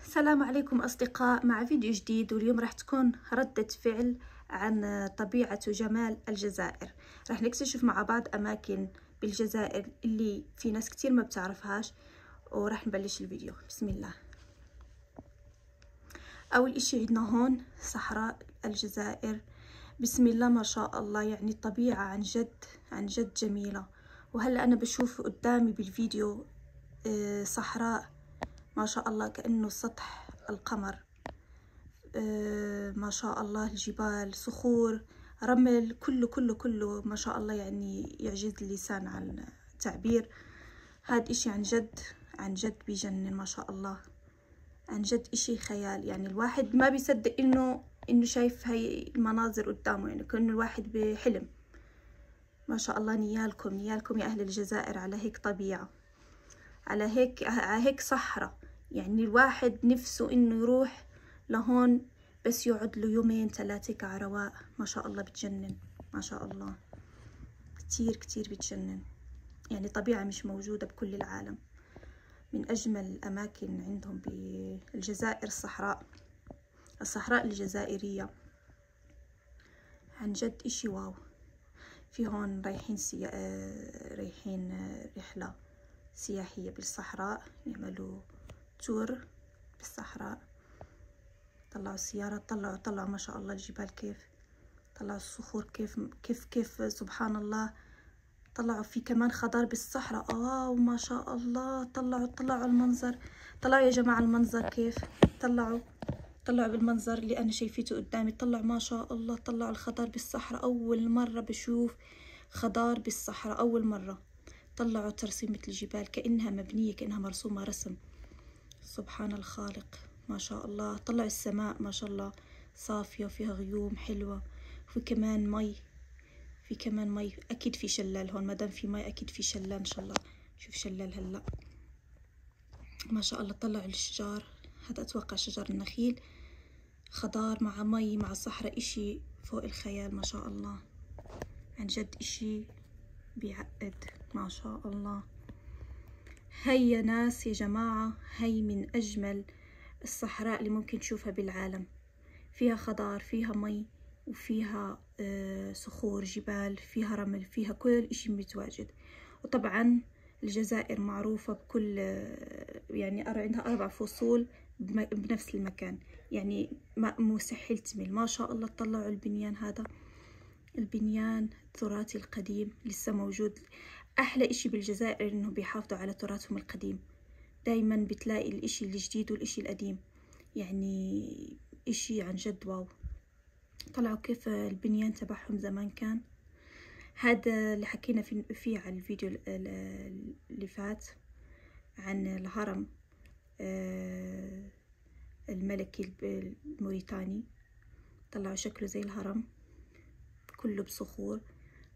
السلام عليكم أصدقاء، مع فيديو جديد. واليوم راح تكون ردة فعل عن طبيعة وجمال الجزائر. راح نكتشف مع بعض أماكن بالجزائر اللي في ناس كتير ما بتعرفهاش، وراح نبلش الفيديو. بسم الله. أول إشي عندنا هون صحراء الجزائر. بسم الله ما شاء الله، يعني الطبيعة عن جد جميلة. وهلأ أنا بشوف قدامي بالفيديو صحراء ما شاء الله كأنه سطح القمر. ما شاء الله، الجبال، صخور، رمل، كله ما شاء الله، يعني يعجز اللسان عن التعبير. هاد إشي عن جد بيجنن ما شاء الله، عن جد إشي خيال. يعني الواحد ما بيصدق إنه شايف هاي المناظر قدامه، يعني كأنه الواحد بحلم. ما شاء الله، نيالكم يا أهل الجزائر على هيك طبيعة، على هيك صحراء. يعني الواحد نفسه إنه يروح لهون، بس يقعد له يومين 3 كعرواء. ما شاء الله بتجنن، ما شاء الله، كتير بتجنن. يعني طبيعة مش موجودة بكل العالم. من أجمل الأماكن عندهم بالجزائر الصحراء الجزائرية، عن جد إشي واو. في هون رايحين رحلة سياحية بالصحراء، يعملوا تور بالصحراء. طلعوا السيارة، طلعوا ما شاء الله الجبال، كيف طلعوا الصخور، كيف سبحان الله. طلعوا في كمان خضار بالصحراء، واو ما شاء الله. طلعوا المنظر، طلعوا يا جماعة المنظر كيف. طلعوا بالمنظر اللي أنا شايفيته قدامي. طلعوا ما شاء الله، طلعوا الخضار بالصحراء. أول مرة بشوف خضار بالصحراء، أول مرة. طلعوا ترسيمة الجبال كأنها مبنية، كأنها مرسومة رسم. سبحان الخالق ما شاء الله. طلعوا السماء ما شاء الله صافية وفيها غيوم حلوة. وفي كمان مي، أكيد في شلال هون. مادام في مي أكيد في شلال إن شاء الله. شوف شلال هلا ما شاء الله. طلعوا الشجار، هذا أتوقع شجر النخيل. خضار مع مي مع صحراء، إشي فوق الخيال ما شاء الله. عن جد إشي بيعقد ما شاء الله. هي يا ناس يا جماعة، هي من أجمل الصحراء اللي ممكن تشوفها بالعالم. فيها خضار، فيها مي، وفيها صخور، جبال، فيها رمل، فيها كل إشي متواجد. وطبعا الجزائر معروفة بكل يعني عندها 4 فصول بنفس المكان، يعني مستحيل تمل. ما شاء الله. طلعوا البنيان، هذا البنيان التراثي القديم لسه موجود. أحلى إشي بالجزائر إنه بيحافظوا على تراثهم القديم. دايما بتلاقي الإشي الجديد والإشي القديم، يعني إشي عن جد واو. طلعوا كيف البنيان تبعهم زمان كان. هذا اللي حكينا فيه على الفيديو اللي فات عن الهرم الملكي الموريتاني. طلعوا شكله زي الهرم، كله بصخور،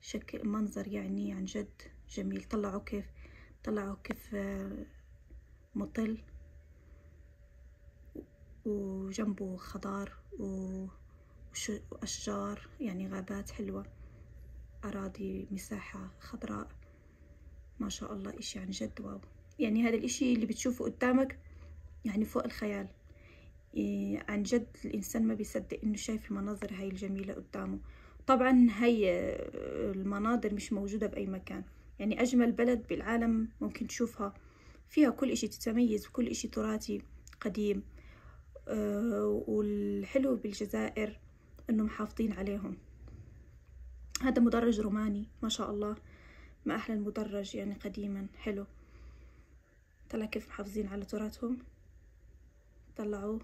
شكل منظر يعني عن جد جميل. طلعوا كيف مطل وجنبه خضار وأشجار، يعني غابات حلوة، أراضي مساحة خضراء ما شاء الله. إشي عن جد واو. يعني هذا الإشي اللي بتشوفه قدامك يعني فوق الخيال. عن جد الإنسان ما بيصدق إنه شايف المناظر هاي الجميلة قدامه. طبعا هاي المناظر مش موجودة بأي مكان. يعني أجمل بلد بالعالم ممكن تشوفها، فيها كل إشي تتميز، وكل إشي تراثي قديم. والحلو بالجزائر إنه محافظين عليهم. هذا مدرج روماني ما شاء الله، ما أحلى المدرج، يعني قديما حلو. طلع كيف محافظين على تراثهم. طلعوا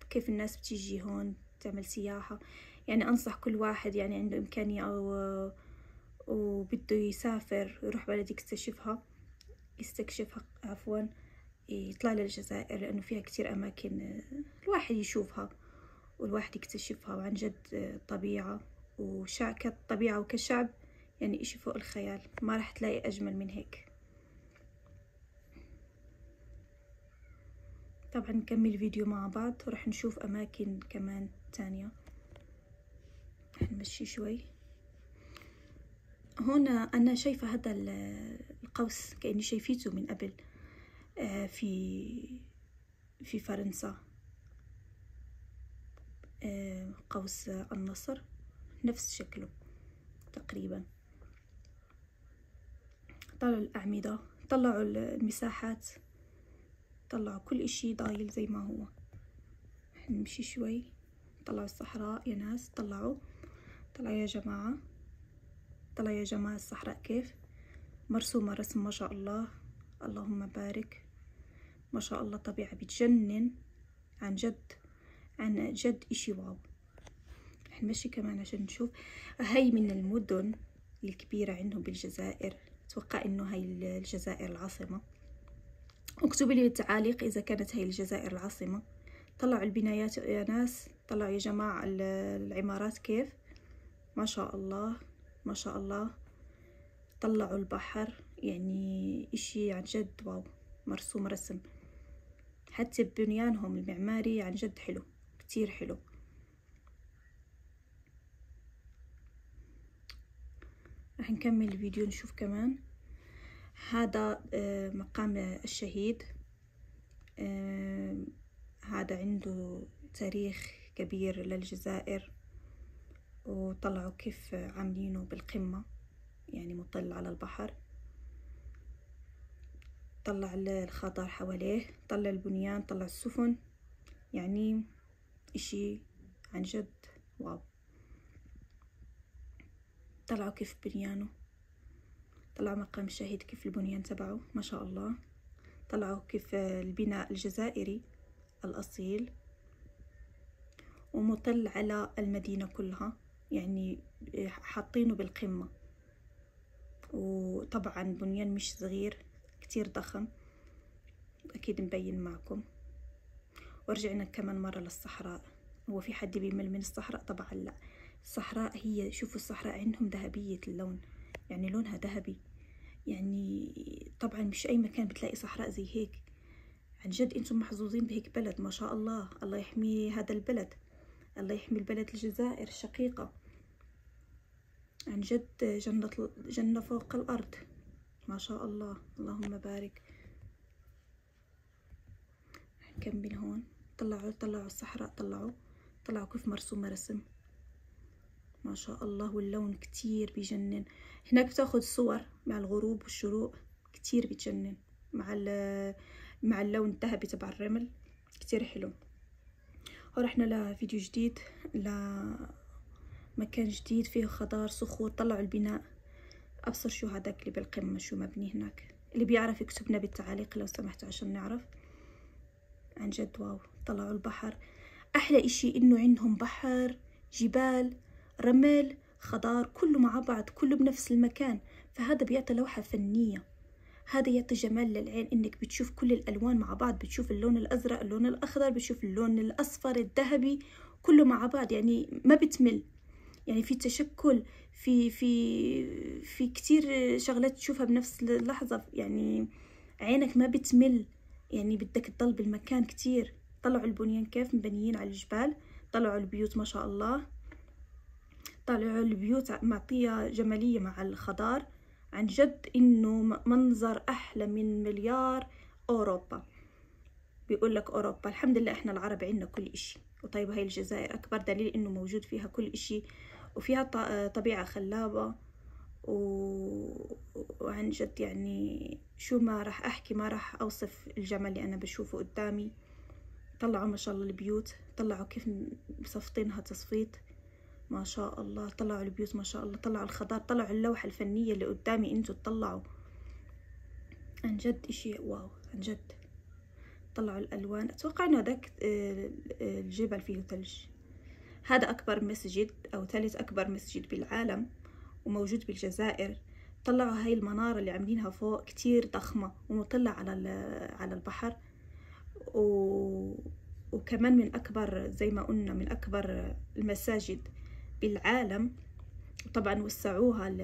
كيف الناس بتيجي هون تعمل سياحة. يعني أنصح كل واحد يعني عنده إمكانية أو وبده يسافر يروح بلد يستكشفها عفوا، يطلع للجزائر، لأنه فيها كتير أماكن الواحد يشوفها والواحد يكتشفها. وعن جد طبيعة كطبيعة وكشعب، يعني إشي فوق الخيال. ما راح تلاقي أجمل من هيك. طبعا نكمل الفيديو مع بعض، ورح نشوف أماكن كمان تانية. رح نمشي شوي. هنا أنا شايفة هذا القوس كأني شايفيته من قبل في في فرنسا قوس النصر نفس شكله تقريبا. طلعوا الأعمدة، طلعوا المساحات، طلعوا كل اشي ضايل زي ما هو. نمشي شوي، طلعوا الصحراء يا ناس، طلعوا يا جماعة، طلعوا يا جماعة الصحراء كيف مرسومة رسم ما شاء الله، اللهم بارك، ما شاء الله طبيعة بتجنن عن جد اشي واو. رح نمشي كمان عشان نشوف. هاي من المدن الكبيرة عندهم بالجزائر، اتوقع انه هاي الجزائر العاصمة. اكتبوا لي بالتعاليق اذا كانت هاي الجزائر العاصمة. طلعوا البنايات يا ناس، طلعوا يا جماعة العمارات كيف ما شاء الله ما شاء الله. طلعوا البحر، يعني اشي عن جد واو، مرسوم رسم. حتى بنيانهم المعماري عن جد حلو، كتير حلو. راح نكمل الفيديو نشوف كمان. هذا مقام الشهيد، هذا عنده تاريخ كبير للجزائر. وطلعوا كيف عاملينه بالقمة، يعني مطل على البحر. طلع الخضر حواليه، طلع البنيان، طلع السفن، يعني اشي عن جد واو. طلعوا كيف بنيانه، طلعوا مقام الشهيد كيف البنيان تبعه ما شاء الله. طلعوا كيف البناء الجزائري الأصيل، ومطل على المدينة كلها، يعني حاطينه بالقمة. وطبعا بنيان مش صغير، كتير ضخم، أكيد مبين معكم. ورجعنا كمان مرة للصحراء. هو في حد بيمل من الصحراء؟ طبعا لا. الصحراء هي، شوفوا الصحراء عندهم ذهبية اللون، يعني لونها ذهبي. يعني طبعا مش أي مكان بتلاقي صحراء زي هيك. عن جد انتم محظوظين بهيك بلد ما شاء الله. الله يحمي هذا البلد، الله يحمي البلد الجزائر الشقيقة. عن جد جنة فوق الأرض ما شاء الله، اللهم بارك. نكمل هون. طلعوا الصحراء، طلعوا كيف مرسومة رسم ما شاء الله. واللون كتير بيجنن. هناك بتاخد صور مع الغروب والشروق، كتير بيجنن مع اللون الذهبي تبع الرمل، كتير حلو. ورحنا لفيديو جديد، لمكان جديد فيه خضار صخور. طلعوا البناء، ابصر شو هذاك اللي بالقمة، شو مبني هناك. اللي بيعرف يكتبنا بالتعاليق لو سمحتوا عشان نعرف. عن جد واو. طلعوا البحر. احلى اشي انه عندهم بحر، جبال، رمل، خضار، كله مع بعض، كله بنفس المكان. فهذا بيعطي لوحة فنية، هذا يعطي جمال للعين، انك بتشوف كل الالوان مع بعض. بتشوف اللون الازرق، اللون الاخضر، بتشوف اللون الاصفر، الذهبي، كله مع بعض. يعني ما بتمل، يعني في تشكل، في كتير شغلات تشوفها بنفس اللحظة. يعني عينك ما بتمل، يعني بدك تضل بالمكان كتير. طلعوا البنيان كيف مبنيين على الجبال. طلعوا البيوت ما شاء الله، طلعوا البيوت معطية جمالية مع الخضار. عن جد انه منظر احلى من مليار اوروبا. بيقول لك اوروبا، الحمد لله احنا العرب عندنا كل اشي. وطيب هاي الجزائر اكبر دليل انه موجود فيها كل اشي، وفيها طبيعة خلابة. وعن جد يعني شو ما راح احكي، ما راح اوصف الجمال اللي انا بشوفه قدامي. طلعوا ما شاء الله البيوت، طلعوا كيف مصفطينها تصفيط ما شاء الله. طلعوا البيوت ما شاء الله، طلعوا الخضار، طلعوا اللوحة الفنية اللي قدامي انتوا تطلعوا. عن جد اشي واو عن جد. طلعوا الالوان. اتوقع انه هذاك الجبل فيه ثلج. هذا اكبر مسجد او ثالث اكبر مسجد بالعالم، وموجود بالجزائر. طلعوا هاي المنارة اللي عاملينها فوق، كتير ضخمة ومطلع على البحر. وكمان من اكبر، زي ما قلنا، من اكبر المساجد بالعالم. طبعا وسعوها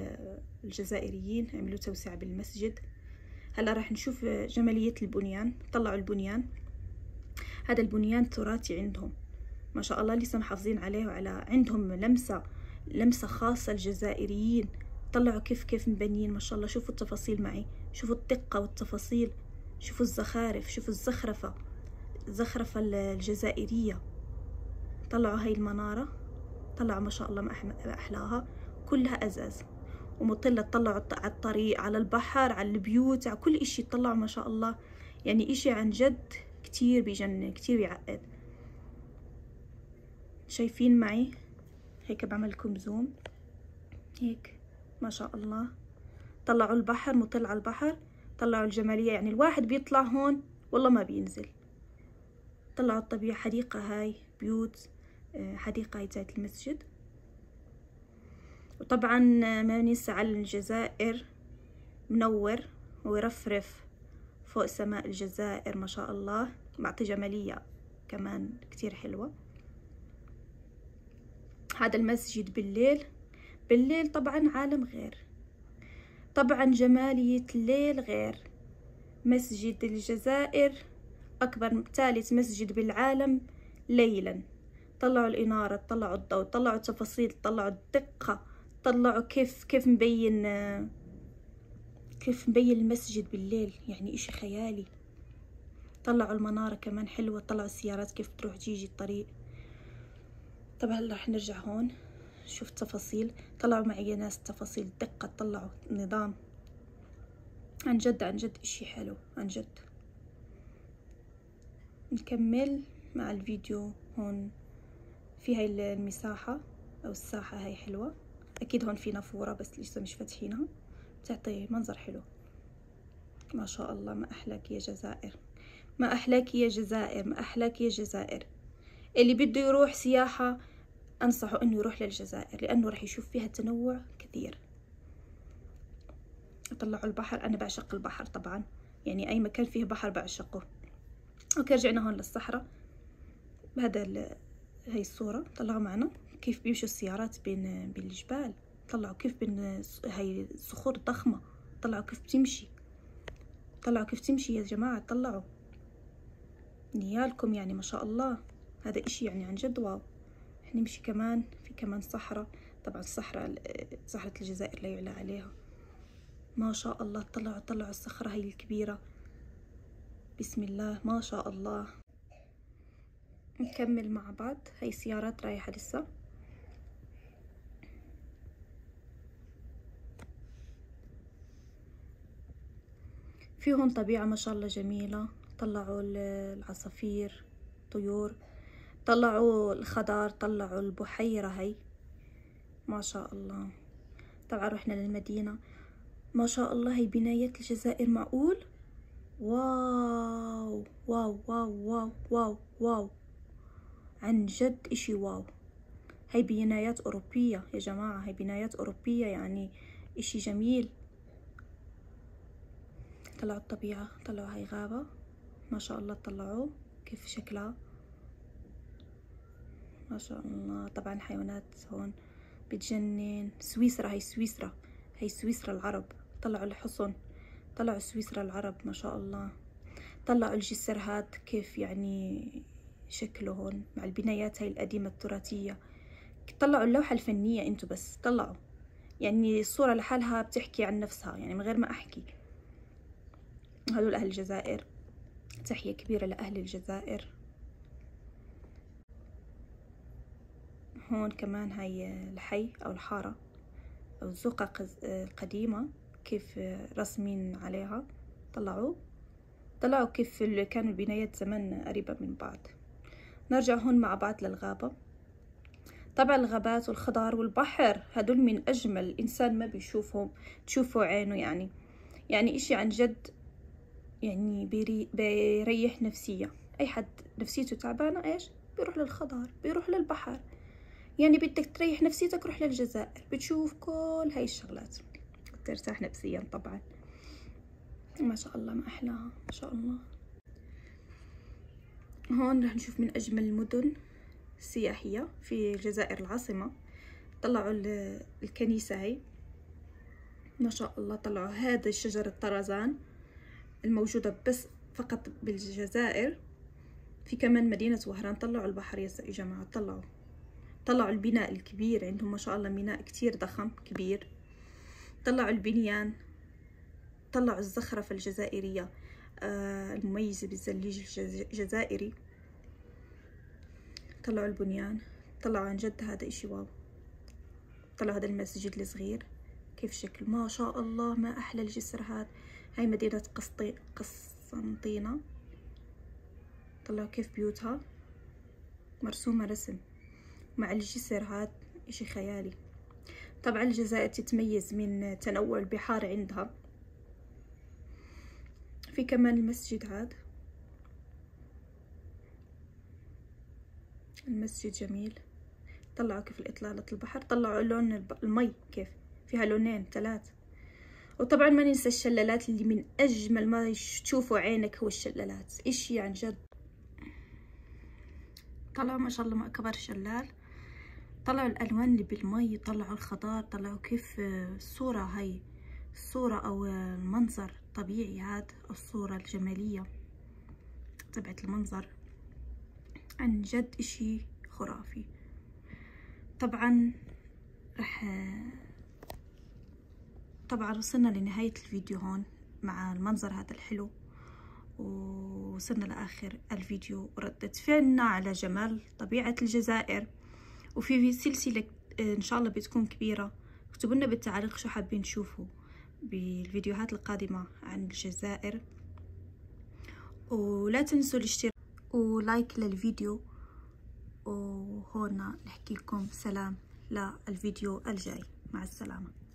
الجزائريين، عملوا توسعة بالمسجد. هلا راح نشوف جمالية البنيان. طلعوا البنيان. هذا البنيان تراثي عندهم ما شاء الله، لسه محافظين عليه، وعلى عندهم لمسة خاصة الجزائريين. طلعوا كيف مبنيين ما شاء الله. شوفوا التفاصيل معي، شوفوا الدقة والتفاصيل، شوفوا الزخارف، شوفوا الزخرفة. الزخرفة الجزائرية. طلعوا هاي المنارة، طلعوا ما شاء الله ما أحلاها، كلها أزاز ومطلة. طلعوا على الطريق، على البحر، على البيوت، على كل إشي طلعوا ما شاء الله. يعني إشي عن جد كتير بيجنن، كتير بيعقد. شايفين معي هيك؟ بعمل لكم زوم هيك ما شاء الله. طلعوا البحر، مطل على البحر، طلعوا الجمالية. يعني الواحد بيطلع هون والله ما بينزل. طلعوا الطبيعة، حديقة هاي، بيوت، حديقة هاي زيت المسجد. وطبعا ما ننسى على الجزائر منور ويرفرف فوق سماء الجزائر ما شاء الله. معطي جمالية كمان كتير حلوة. هذا المسجد بالليل طبعا عالم غير، طبعا جمالية الليل غير. مسجد الجزائر أكبر ثالث مسجد بالعالم ليلا. طلعوا الإنارة، طلعوا الضوء، طلعوا التفاصيل، طلعوا الدقة، طلعوا كيف مبين المسجد بالليل. يعني إشي خيالي. طلعوا المنارة كمان حلوة، طلعوا السيارات كيف تروح تيجي الطريق. طبعا هلا رح نرجع هون شوف التفاصيل. طلعوا معي ناس تفاصيل دقة، طلعوا نظام. عن جد إشي حلو عن جد. نكمل مع الفيديو. هون في هاي المساحة أو الساحة هاي حلوة. أكيد هون في نافورة بس لسه مش فاتحينها، تعطي منظر حلو ما شاء الله. ما أحلاك يا جزائر، ما أحلاك يا جزائر، ما أحلاك يا جزائر. اللي بده يروح سياحة أنصحه إنه يروح للجزائر، لأنه رح يشوف فيها تنوع كثير. طلعوا البحر، أنا بعشق البحر طبعا، يعني أي مكان فيه بحر بعشقه. أوكي رجعنا هون للصحراء. بهذا هاي الصورة طلعوا معنا كيف بيمشوا السيارات بين الجبال. طلعوا كيف بين هاي الصخور الضخمة، طلعوا كيف بتمشي، طلعوا كيف تمشي يا جماعة. طلعوا نيالكم يعني ما شاء الله. هذا إشي يعني عن جد واو. نمشي كمان في كمان صحراء. طبعا صحراء الجزائر لا يعلى عليها ما شاء الله. طلعوا الصخرة هاي الكبيرة، بسم الله ما شاء الله. نكمل مع بعض. هاي سيارات رايحة لسه. في هون طبيعة ما شاء الله جميلة. طلعوا العصافير، طيور، طلعوا الخضار، طلعوا البحيرة هاي ما شاء الله. طبعا رحنا للمدينة ما شاء الله. هي بنايات الجزائر، معقول؟ واو واو واو واو واو واو عن جد إشي واو. هاي بنايات أوروبية يا جماعة، هاي بنايات أوروبية، يعني إشي جميل. طلعوا الطبيعة، طلعوا هاي غابة ما شاء الله. طلعوا كيف شكلها ما شاء الله. طبعا حيوانات هون بتجنن. سويسرا، هاي سويسرا العرب. طلعوا الحصن، طلعوا سويسرا العرب ما شاء الله. طلعوا الجسر هاد كيف يعني شكله هون مع البنايات هاي القديمة التراثية. طلعوا اللوحة الفنية انتو بس طلعوا، يعني الصورة لحالها بتحكي عن نفسها يعني من غير ما احكي. هدول اهل الجزائر، تحية كبيرة لأهل الجزائر. هون كمان هاي الحي أو الحارة أو الزقق القديمة كيف رسمين عليها. طلعوا كيف كانوا البنايات زمان قريبة من بعض. نرجع هون مع بعض للغابة. طبعا الغابات والخضار والبحر هدول من أجمل، الإنسان ما بيشوفهم تشوفوا عينه. يعني إشي عن جد يعني بيريح نفسية. أي حد نفسيته تعبانة إيش بيروح للخضار، بيروح للبحر. يعني بدك تريح نفسيتك روح للجزائر، بتشوف كل هاي الشغلات ترتاح نفسيا. طبعا ما شاء الله ما أحلاها ما شاء الله. هون رح نشوف من أجمل المدن السياحية في الجزائر العاصمة. طلعوا الكنيسة هاي ما شاء الله. طلعوا هذا الشجر الطرزان الموجودة بس فقط بالجزائر. في كمان مدينة وهران. طلعوا البحر يا جماعة. طلعوا البناء الكبير عندهم ما شاء الله، بناء كتير ضخم كبير. طلعوا البنيان، طلعوا الزخرفة الجزائرية. المميزة بالزليج الجزائري. طلعوا البنيان، طلعوا عن جد هذا اشي واو. طلعوا هذا المسجد الصغير كيف شكل، ما شاء الله ما احلى الجسر هذا. هاي مدينة قسنطينة. طلعوا كيف بيوتها مرسومة رسم مع الجسر هذا، اشي خيالي. طبعا الجزائر تتميز من تنوع البحار عندها. في كمان المسجد هذا، المسجد جميل. طلعوا كيف الإطلالة البحر، طلعوا لون المي كيف فيها لونين 3. وطبعا ما ننسى الشلالات اللي من أجمل ما تشوفوا عينك هو الشلالات، إشي عن جد. طلعوا ما شاء الله ما كبر شلال. طلعوا الألوان اللي بالمي، طلعوا الخضار، طلعوا كيف الصورة، هاي الصورة أو المنظر طبيعي، هذا الصورة الجمالية تبعت المنظر عن جد إشي خرافي. طبعا وصلنا لنهاية الفيديو هون مع المنظر هذا الحلو، ووصلنا لآخر الفيديو وردة فعلنا على جمال طبيعة الجزائر. وفي سلسلة إن شاء الله بتكون كبيرة. اكتبوا لنا بالتعليق شو حابين تشوفوا بالفيديوهات القادمة عن الجزائر، ولا تنسوا الاشتراك ولايك للفيديو. وهون نحكي لكم سلام للفيديو الجاي، مع السلامة.